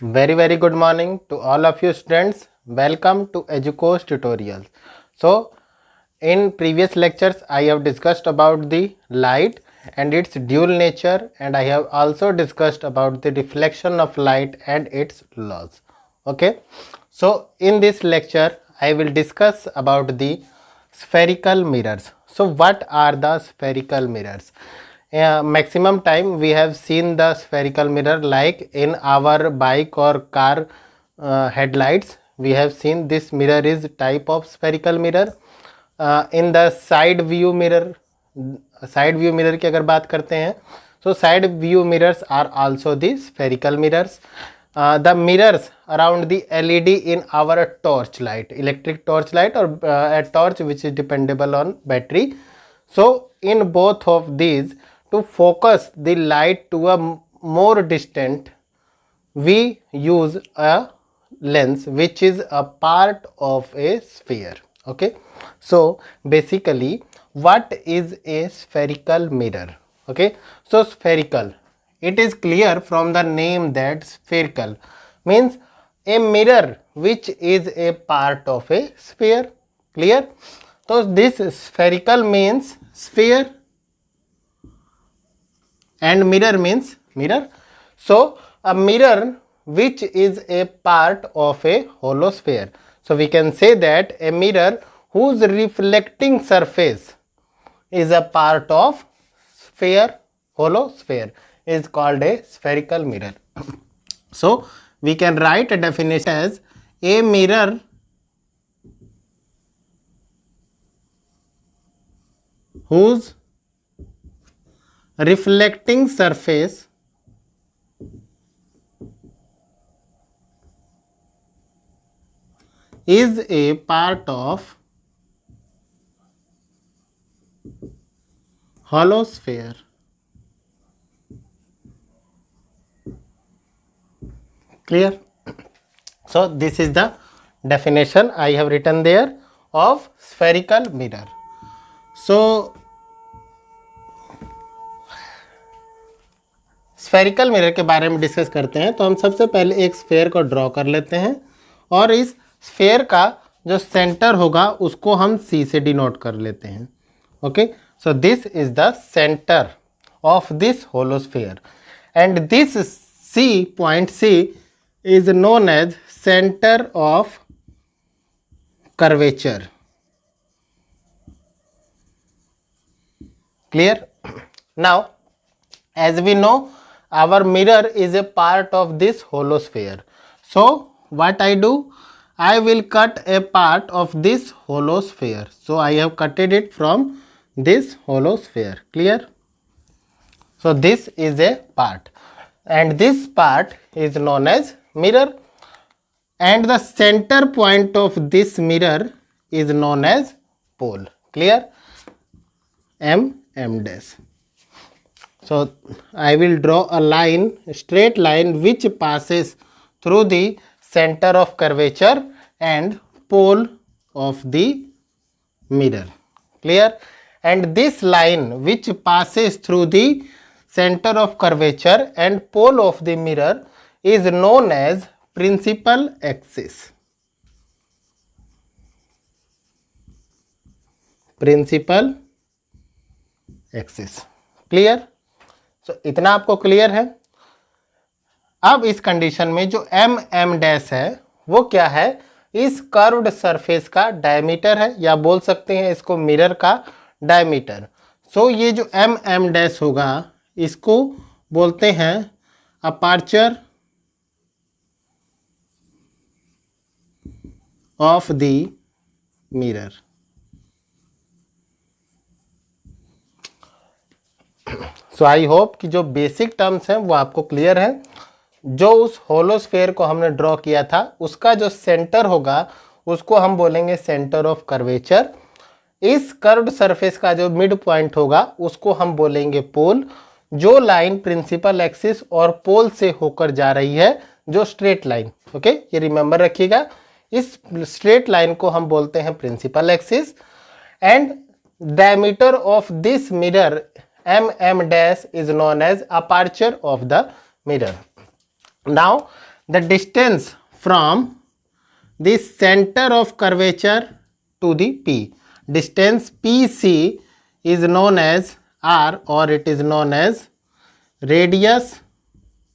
Very good morning to all of you students. Welcome to Educo's tutorials. So in previous lectures I have discussed about the light and its dual nature, and I have also discussed about the reflection of light and its laws. Okay, so in this lecture I will discuss about the spherical mirrors. So what are the spherical mirrors? Maximum time we have seen the spherical mirror, like in our bike or car headlights. We have seen this mirror is type of spherical mirror. In the side view mirror, side view mirror की अगर बात करते हैं, so side view mirrors are also the spherical mirrors. The mirrors around the LED in our torch light, electric torch light, or a torch which is dependable on battery. So in both of these, to focus the light to a more distant, we use a lens which is a part of a sphere. Okay, so basically what is a spherical mirror? Okay, so spherical, it is clear from the name that spherical means a mirror which is a part of a sphere. Clear? So this spherical means sphere and mirror means mirror. So a mirror which is a part of a hollow sphere. So we can say that a mirror whose reflecting surface is a part of sphere, hollow sphere, is called a spherical mirror. So we can write a definition as a mirror whose reflecting surface is a part of hollow sphere. Clear? So this is the definition I have written there of spherical mirror. So spherical mirror के बारे में discuss करते हैं, तो हम सबसे पहले एक स्फेयर को ड्रॉ कर लेते हैं और इस स्फेयर का जो सेंटर होगा उसको हम सी से डिनोट कर लेते हैं. Okay, so this is the centre of this hollow sphere and this C point C is known as centre of curvature. Clear? Now as we know, our mirror is a part of this hollow sphere. So what I do, I will cut a part of this hollow sphere. So I have cutted it from this hollow sphere. Clear? So this is a part and this part is known as mirror, and the center point of this mirror is known as pole. Clear? M dash. So I will draw a line, a straight line which passes through the center of curvature and pole of the mirror. Clear? And this line which passes through the center of curvature and pole of the mirror is known as principal axis. Principal axis. Clear? तो इतना आपको clear है. अब इस condition में जो M dash है वो क्या है, इस कर्व्ड सरफेस का डायमीटर है, या बोल सकते हैं इसको मिरर का डायमीटर. सो ये जो एम डैश होगा इसको बोलते हैं aperture of the mirror. So I hope कि जो बेसिक टर्म्स हैं वो आपको क्लियर है. जो उस होलो स्फेयर को हमने ड्रॉ किया था उसका जो सेंटर होगा उसको हम बोलेंगे सेंटर ऑफ कर्वेचर. इस कर्व्ड सरफेस का जो मिड पॉइंट होगा उसको हम बोलेंगे पोल. जो लाइन प्रिंसिपल एक्सिस और पोल से होकर जा रही है, जो स्ट्रेट लाइन, ओके, ये रिमेंबर रखिएगा, इस स्ट्रेट लाइन को हम बोलते हैं principal axis. And diameter of this mirror M dash is known as aperture of the mirror. Now the distance from the centre of curvature to the P. Distance PC is known as R, or it is known as radius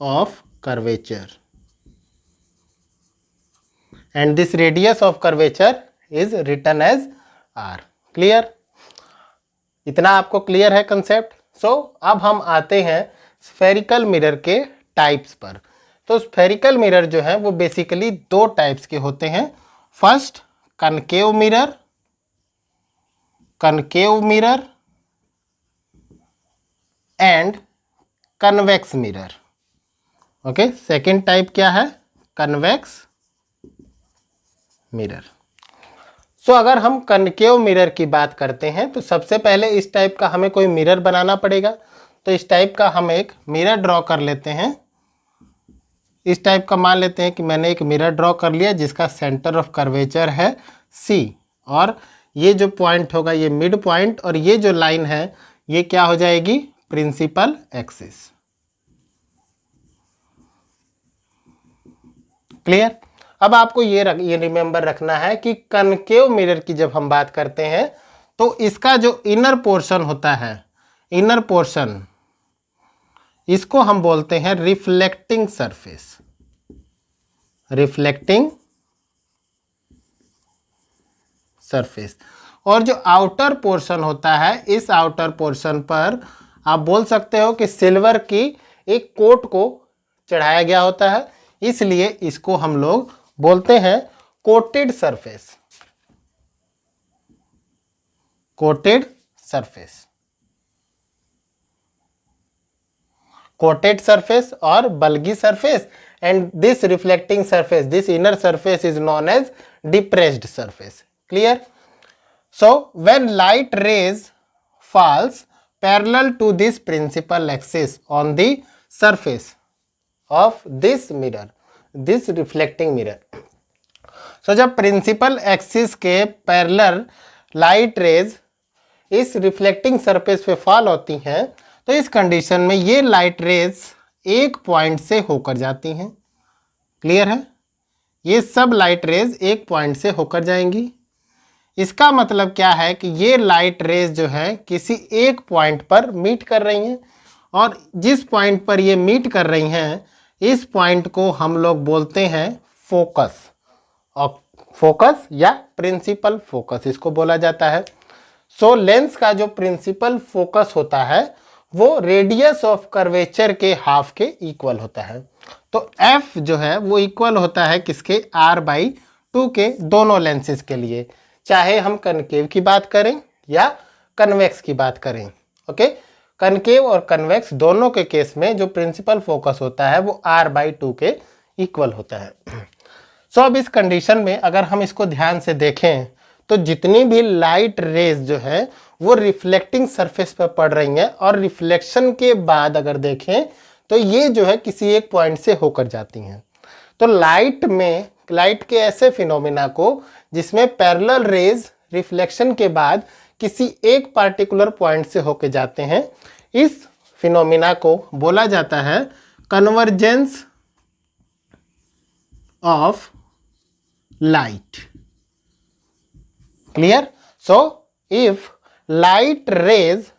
of curvature, and this radius of curvature is written as R. Clear? इतना आपको clear है concept? सो अब हम आते हैं spherical mirror के types पर। तो स्फेरिकल मिरर जो है वो बेसिकली दो टाइप्स के होते हैं। First concave mirror and convex mirror. Okay, second type क्या है? Convex mirror. सो अगर हम कनकेव मिरर की बात करते हैं तो सबसे पहले इस टाइप का हमें कोई मिरर बनाना पड़ेगा। तो इस टाइप का हम एक मिरर ड्रॉ कर लेते हैं। इस टाइप का मान लेते हैं कि मैंने एक मिरर ड्रॉ कर लिया जिसका सेंटर ऑफ कर्वेचर है C, और ये जो पॉइंट होगा ये मिड पॉइंट, और ये जो लाइन है ये क्या हो जाएगी? Principal axis. क्लियर? अब आपको ये रिमेंबर रखना है कि कनकेव मिरर की जब हम बात करते हैं तो इसका जो इनर पोर्शन होता है, इनर पोर्शन, इसको हम बोलते हैं रिफ्लेक्टिंग सरफेस। Reflecting surface. और जो आउटर पोर्शन होता है, इस आउटर पोर्शन पर आप बोल सकते हो कि सिल्वर की एक कोट को चढ़ाया गया होता है, इसलिए इसको हम लोग बोलते हैं coated surface. Coated surface, coated surface और bulgy surface, and this reflecting surface, this inner surface is known as depressed surface. Clear? So when light rays falls parallel to this principal axis on the surface of this mirror, this reflecting mirror. So जब principal axis के parallel light rays इस reflecting surface पे fall होती हैं तो इस condition में ये लाइट रेज एक पॉइंट से होकर जाती हैं। क्लियर है? ये सब लाइट रेज एक पॉइंट से होकर जाएंगी। इसका मतलब क्या है कि ये लाइट रेज जो है किसी एक पॉइंट पर मीट कर रही हैं, और जिस पॉइंट पर ये मीट कर रही हैं इस पॉइंट को हम लोग बोलते हैं फोकस, और फोकस या प्रिंसिपल फोकस इसको बोला जाता है। सो लेंस का जो प्रिंसिपल फोकस होता है वो रेडियस ऑफ कर्वेचर के हाफ के इक्वल होता है। तो F जो है वो इक्वल होता है किसके? R/2 के, दोनों लेंसेज के लिए, चाहे हम कनकेव की बात करें या कन्वेक्स की बात करें। ओके, कनकेव और कन्वेक्स दोनों के केस में जो प्रिंसिपल फोकस होता है वो R/2 के इक्वल होता है। सो अब इस कंडीशन में अगर हम इसको ध्यान से देखें तो जितनी भी लाइट रेज जो है वो रिफ्लेक्टिंग सरफेस पर पड़ रही हैं, और रिफ्लेक्शन के बाद अगर देखें तो ये जो है किसी एक पॉइंट से होकर जाती हैं। तो लाइट के ऐसे फिनोमिना को जिसमें पैरेलल रेज रिफ्लेक्शन के बाद किसी एक पार्टिकुलर पॉइंट से होकर जाते हैं, इस फिनोमिना को बोला जाता है convergence of light. Clear? So if light rays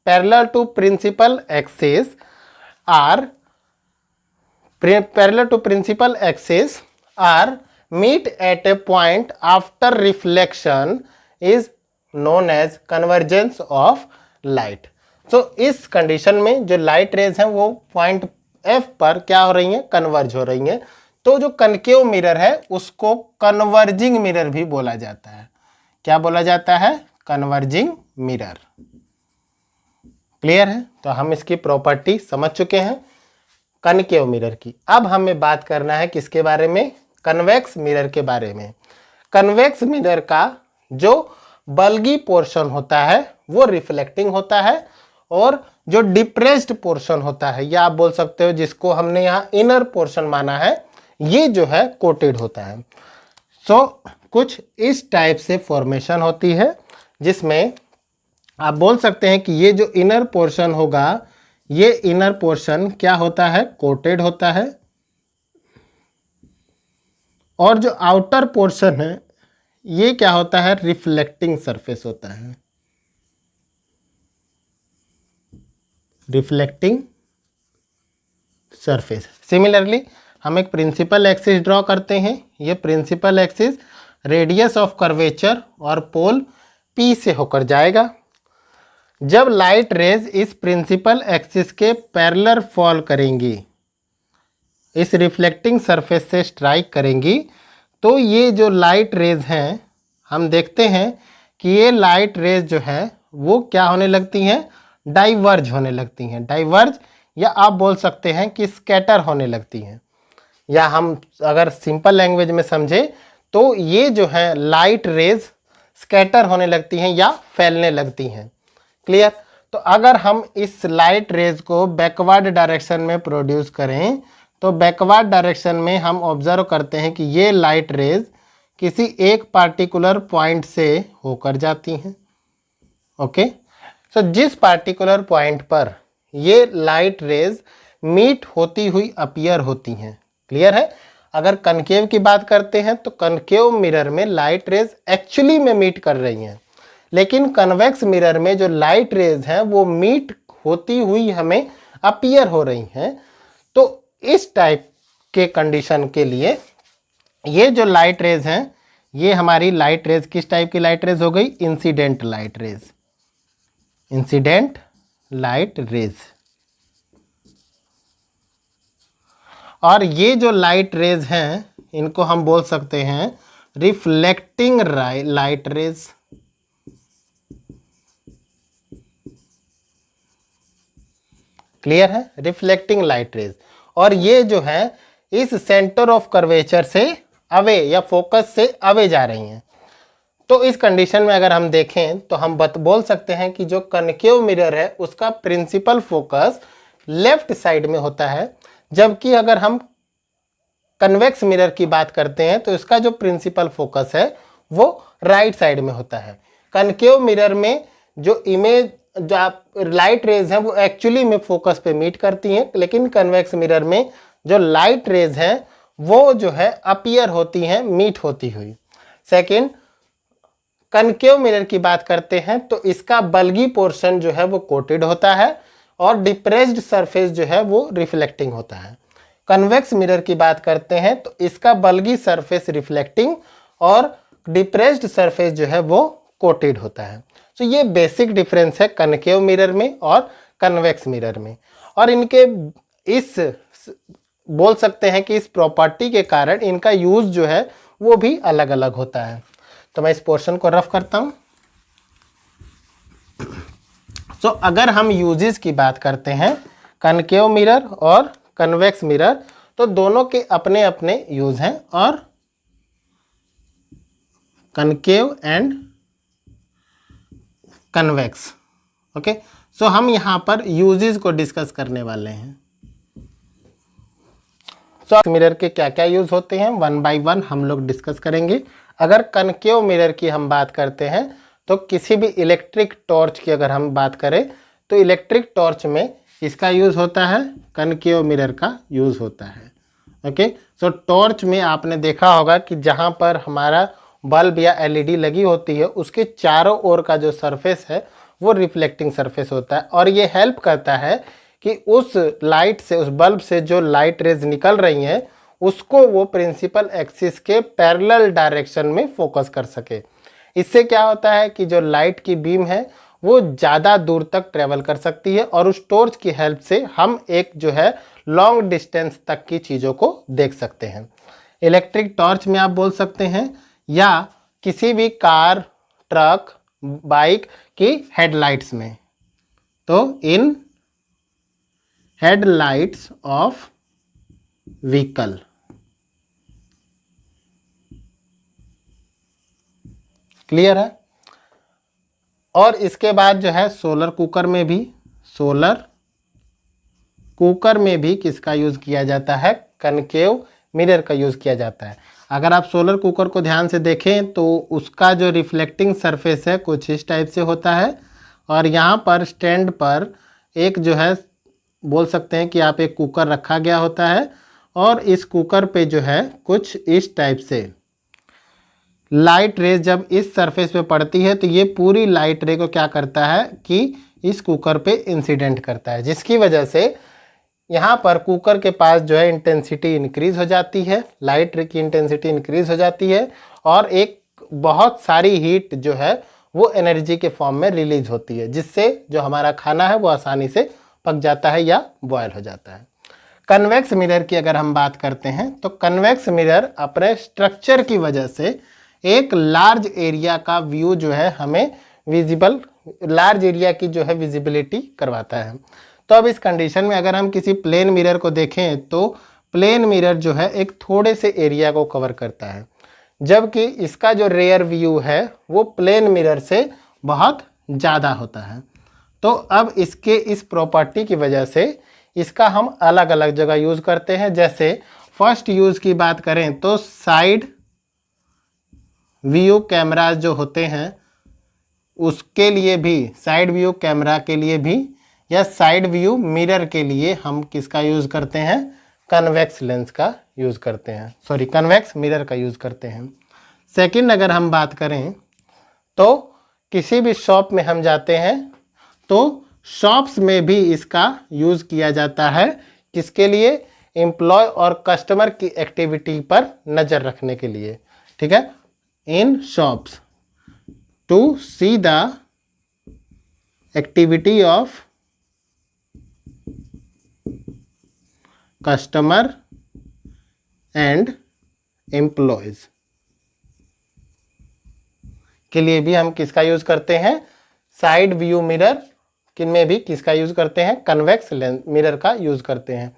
parallel to principal axis are meet at a point after reflection is known as convergence of light. So इस कंडीशन में जो लाइट रेज हैं वो पॉइंट F पर क्या हो रही हैं? कन्वर्ज हो रही हैं। तो जो कनकेव मिरर है उसको कन्वर्जिंग मिरर भी बोला जाता है। क्या बोला जाता है? Converging mirror. क्लियर है? तो हम इसकी प्रॉपर्टी समझ चुके हैं कनकेव मिरर की। अब हमें बात करना है किसके बारे में? कन्वेक्स मिरर के बारे में। कन्वेक्स मिरर का जो बल्गी पोर्शन होता है वो रिफ्लेक्टिंग होता है, और जो डिप्रेस्ड पोर्शन होता है या आप बोल सकते हो जिसको हमने यहाँ इनर पोर्शन माना है, ये जो है कोटेड होता है। सो कुछ इस टाइप से फॉर्मेशन होती है जिसमें आप बोल सकते हैं कि ये जो इनर पोर्शन होगा, ये इनर पोर्शन क्या होता है? कोटेड होता है। और जो आउटर पोर्शन है ये क्या होता है, रिफ्लेक्टिंग सरफेस होता है, रिफ्लेक्टिंग सरफेस। सिमिलरली हम एक प्रिंसिपल एक्सिस ड्रॉ करते हैं। ये principal axis radius of curvature और पोल P से होकर जाएगा। जब लाइट रेज इस प्रिंसिपल एक्सिस के पैरेलल फॉल करेंगी, इस रिफ्लेक्टिंग सरफेस से स्ट्राइक करेंगी, तो ये जो लाइट रेज हैं हम देखते हैं कि ये लाइट रेज जो है वो क्या होने लगती हैं, डाइवर्ज होने लगती हैं। डाइवर्ज या आप बोल सकते हैं कि स्कैटर होने लगती हैं, या हम अगर सिंपल लैंग्वेज में समझे तो ये जो है लाइट रेज स्कैटर होने लगती हैं या फैलने लगती हैं। क्लियर। तो अगर हम इस लाइट रेज को बैकवर्ड डायरेक्शन में प्रोड्यूस करें तो बैकवर्ड डायरेक्शन में हम ऑब्जर्व करते हैं कि ये लाइट रेज किसी एक पार्टिकुलर पॉइंट से होकर जाती हैं। ओके, सो जिस पार्टिकुलर पॉइंट पर ये लाइट रेज मीट होती हुई अपीयर होती हैं। क्लियर है। अगर कनकेव की बात करते हैं तो कनकेव मिरर में लाइट रेज एक्चुअली में मीट कर रही हैं, लेकिन कन्वेक्स मिरर में जो लाइट रेज हैं वो मीट होती हुई हमें अपीयर हो रही हैं। तो इस टाइप के कंडीशन के लिए ये जो लाइट रेज हैं ये हमारी लाइट रेज किस टाइप की लाइट रेज हो गई, incident light rays, incident light rays. और ये जो लाइट रेज हैं इनको हम बोल सकते हैं रिफ्लेक्टिंग लाइट रेज। क्लियर है, रिफ्लेक्टिंग लाइट रेज। और ये जो है इस सेंटर ऑफ कर्वेचर से अवे या फोकस से अवे जा रही हैं। तो इस कंडीशन में अगर हम देखें तो हम बोल सकते हैं कि जो कनकेव मिरर है उसका प्रिंसिपल फोकस लेफ्ट साइड में होता है, जबकि अगर हम कन्वेक्स मिरर की बात करते हैं तो इसका जो प्रिंसिपल फोकस है वो राइट साइड में होता है। कनकेव मिरर में जो इमेज जो आप लाइट रेज हैं वो एक्चुअली में फोकस पे मीट करती हैं, लेकिन कन्वेक्स मिरर में जो लाइट रेज हैं वो जो है अपीयर होती हैं मीट होती हुई। सेकंड, कनकेव मिरर की बात करते हैं तो इसका बल्गी पोर्शन जो है वो कोटेड होता है और डिप्रेस्ड सरफेस जो है वो रिफ्लेक्टिंग होता है। कन्वेक्स मिरर की बात करते हैं तो इसका बल्गी सरफेस रिफ्लेक्टिंग और डिप्रेस्ड सरफेस जो है वो कोटेड होता है। तो ये बेसिक डिफरेंस है कनकेव मिरर में और कन्वेक्स मिरर में। और इनके इस बोल सकते हैं कि इस प्रॉपर्टी के कारण इनका यूज जो है वो भी अलग अलग होता है। तो मैं इस पोर्शन को रफ करता हूं। सो अगर हम यूजेस की बात करते हैं कनकेव मिरर और कन्वेक्स मिरर, तो दोनों के अपने अपने यूज हैं। और कनकेव एंड कन्वेक्स, ओके। सो हम यहां पर यूजेस को डिस्कस करने वाले हैं। सो मिरर के क्या क्या यूज होते हैं वन बाय वन हम लोग डिस्कस करेंगे। अगर कनकेव मिरर की हम बात करते हैं तो किसी भी इलेक्ट्रिक टॉर्च की अगर हम बात करें तो इलेक्ट्रिक टॉर्च में इसका यूज होता है, कनकेव मिरर का यूज होता है। ओके, सो टॉर्च में आपने देखा होगा कि जहां पर हमारा बल्ब या एलईडी लगी होती है उसके चारों ओर का जो सरफेस है वो रिफ्लेक्टिंग सरफेस होता है, और ये हेल्प करता है कि उस लाइट से, उस बल्ब से जो लाइट रेज निकल रही हैं उसको वो प्रिंसिपल एक्सिस के पैरेलल डायरेक्शन में फोकस कर सके। इससे क्या होता है कि जो लाइट की बीम है वो ज़्यादा दूर तक ट्रेवल कर सकती है, और उस टॉर्च की हेल्प से हम एक जो है लॉन्ग डिस्टेंस तक की चीज़ों को देख सकते हैं। इलेक्ट्रिक टॉर्च में आप बोल सकते हैं, या किसी भी कार, ट्रक, बाइक की हेडलाइट्स में, तो इन हेडलाइट्स ऑफ व्हीकल। क्लियर है। और इसके बाद जो है सोलर कुकर में भी, सोलर कुकर में भी किसका यूज किया जाता है, कनकेव मिरर का यूज किया जाता है। अगर आप सोलर कुकर को ध्यान से देखें तो उसका जो रिफ्लेक्टिंग सरफेस है कुछ इस टाइप से होता है, और यहाँ पर स्टैंड पर एक जो है बोल सकते हैं कि आप एक कुकर रखा गया होता है, और इस कुकर पे जो है कुछ इस टाइप से लाइट रेज जब इस सरफेस पे पड़ती है तो ये पूरी लाइट रे को क्या करता है कि इस कुकर पे इंसिडेंट करता है, जिसकी वजह से यहाँ पर कुकर के पास जो है इंटेंसिटी इंक्रीज हो जाती है, लाइट रे की इंटेंसिटी इंक्रीज हो जाती है और एक बहुत सारी हीट जो है वो एनर्जी के फॉर्म में रिलीज होती है, जिससे जो हमारा खाना है वो आसानी से पक जाता है या बॉयल हो जाता है। कन्वेक्स मिरर की अगर हम बात करते हैं तो कन्वेक्स मिरर अपने स्ट्रक्चर की वजह से एक लार्ज एरिया का व्यू जो है हमें विजिबल, लार्ज एरिया की जो है विजिबिलिटी करवाता है। तो अब इस कंडीशन में अगर हम किसी प्लेन मिरर को देखें तो प्लेन मिरर जो है एक थोड़े से एरिया को कवर करता है, जबकि इसका जो रेयर व्यू है वो प्लेन मिरर से बहुत ज़्यादा होता है। तो अब इसके इस प्रॉपर्टी की वजह से इसका हम अलग अलग जगह यूज़ करते हैं। जैसे फर्स्ट यूज़ की बात करें तो साइड व्यू कैमरा जो होते हैं उसके लिए भी, साइड व्यू कैमरा के लिए भी या साइड व्यू मिरर के लिए हम किसका यूज़ करते हैं, कन्वेक्स लेंस का यूज़ करते हैं, सॉरी कन्वेक्स मिरर का यूज़ करते हैं। सेकंड अगर हम बात करें तो किसी भी शॉप में हम जाते हैं तो शॉप्स में भी इसका यूज़ किया जाता है, किसके लिए, एम्प्लॉय और कस्टमर की एक्टिविटी पर नज़र रखने के लिए, ठीक है। In shops to see the activity of customer and employees के लिए भी हम किसका यूज करते हैं, साइड व्यू मिरर, किनमें भी किसका यूज करते हैं, कन्वेक्स लेंस मिरर का यूज करते हैं।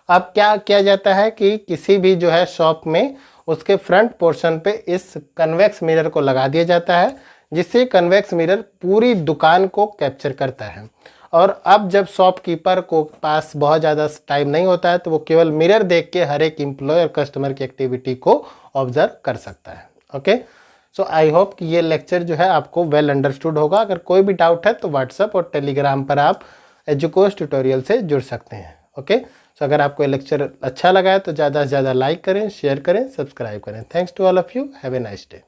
अब क्या किया जाता है कि किसी भी जो है शॉप में उसके फ्रंट पोर्शन पे इस कन्वेक्स मिरर को लगा दिया जाता है, जिससे कन्वेक्स मिरर पूरी दुकान को कैप्चर करता है। और अब जब शॉपकीपर को पास बहुत ज़्यादा टाइम नहीं होता है तो वो केवल मिरर देख के हर एक एम्प्लॉय और कस्टमर की एक्टिविटी को ऑब्जर्व कर सकता है। ओके, सो आई होप कि ये लेक्चर जो है आपको वेल अंडरस्टूड होगा। अगर कोई भी डाउट है तो व्हाट्सएप और टेलीग्राम पर आप एजुकोस ट्यूटोरियल से जुड़ सकते हैं। ओके, सो अगर आपको ये लेक्चर अच्छा लगा है तो ज़्यादा से ज़्यादा लाइक करें, शेयर करें, सब्सक्राइब करें। Thanks to all of you, have a nice day.